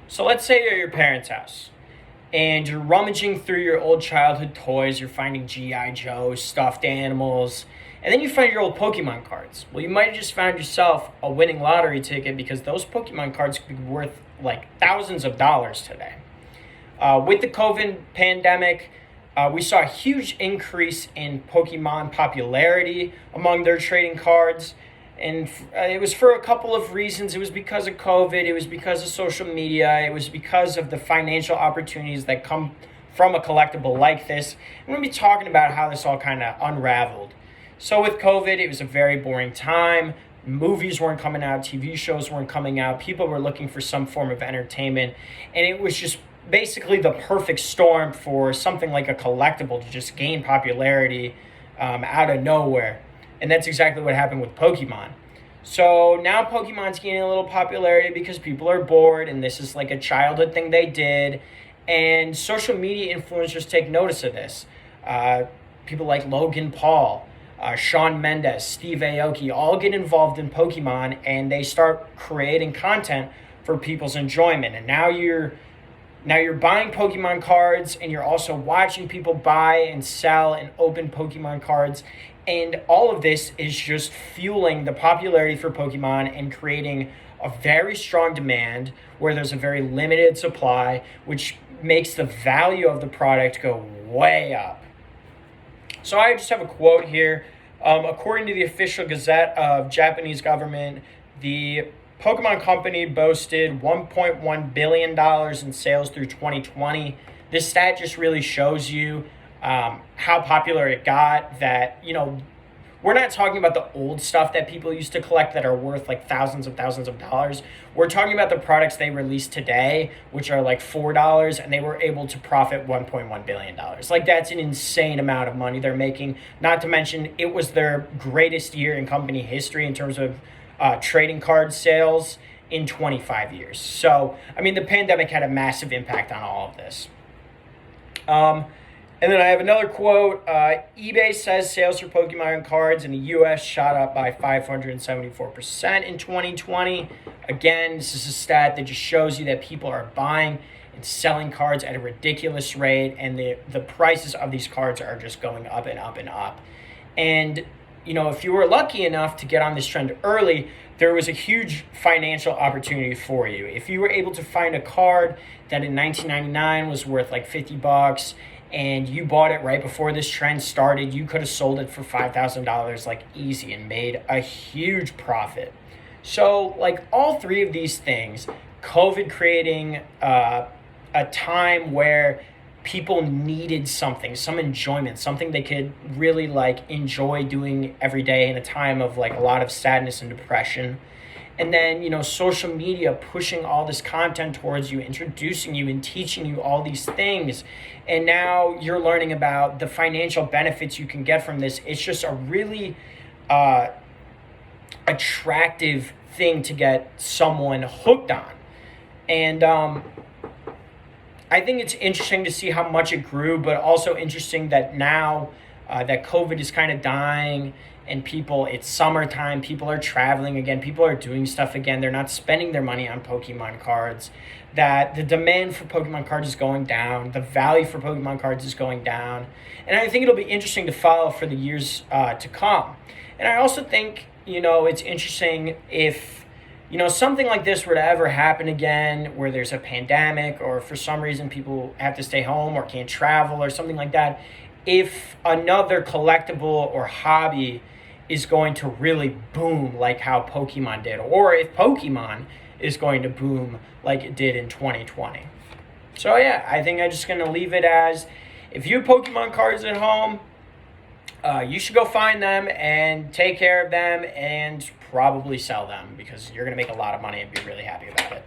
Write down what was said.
So let's say you're at your parents' house and you're rummaging through your old childhood toys, you're finding G.I. Joe, stuffed animals, and then you find your old Pokemon cards. Well, you might have just found yourself a winning lottery ticket because those Pokemon cards could be worth like thousands of dollars today. With the COVID pandemic, we saw a huge increase in Pokemon popularity among their trading cards. And it was for a couple of reasons. It was because of COVID. It was because of social media. It was because of the financial opportunities that come from a collectible like this. I'm going to be talking about how this all kind of unraveled. So with COVID, it was a very boring time. Movies weren't coming out. TV shows weren't coming out. People were looking for some form of entertainment. And it was just basically the perfect storm for something like a collectible to just gain popularity out of nowhere. And that's exactly what happened with Pokemon. So now Pokemon's gaining a little popularity because people are bored and this is like a childhood thing they did. And social media influencers take notice of this. People like Logan Paul, Shawn Mendes, Steve Aoki all get involved in Pokemon and they start creating content for people's enjoyment. And now you're buying Pokemon cards and you're also watching people buy and sell and open Pokemon cards. And all of this is just fueling the popularity for Pokemon and creating a very strong demand where there's a very limited supply, which makes the value of the product go way up. So I just have a quote here. According to the official Gazette of Japanese government, the Pokemon Company boasted $1.1 billion in sales through 2020. This stat just really shows you how popular it got. That, we're not talking about the old stuff that people used to collect that are worth like thousands of dollars. We're talking about the products they released today, which are like $4, and they were able to profit $1.1 billion. Like, that's an insane amount of money they're making. Not to mention, it was their greatest year in company history in terms of trading card sales in 25 years. So, the pandemic had a massive impact on all of this. And then I have another quote. eBay says sales for Pokemon cards in the U.S. shot up by 574% in 2020. Again, this is a stat that just shows you that people are buying and selling cards at a ridiculous rate, and the prices of these cards are just going up and up and up. And if you were lucky enough to get on this trend early, there was a huge financial opportunity for you. If you were able to find a card that in 1999 was worth like $50 and you bought it right before this trend started, you could have sold it for $5,000 like easy and made a huge profit. So like all three of these things, COVID creating a time where people needed something, some enjoyment, something they could really like enjoy doing every day in a time of like a lot of sadness and depression. And then, social media pushing all this content towards you, introducing you and teaching you all these things. And now you're learning about the financial benefits you can get from this. It's just a really attractive thing to get someone hooked on. And I think it's interesting to see how much it grew, but also interesting that now that COVID is kind of dying and it's summertime, people are traveling again, people are doing stuff again, they're not spending their money on Pokemon cards, that the demand for Pokemon cards is going down, the value for Pokemon cards is going down, and I think it'll be interesting to follow for the years to come. And I also think, it's interesting if something like this were to ever happen again, where there's a pandemic or for some reason people have to stay home or can't travel or something like that, if another collectible or hobby is going to really boom like how Pokemon did, or if Pokemon is going to boom like it did in 2020. So yeah, I think I'm just going to leave it as, if you have Pokemon cards at home, you should go find them and take care of them and probably sell them because you're going to make a lot of money and be really happy about it.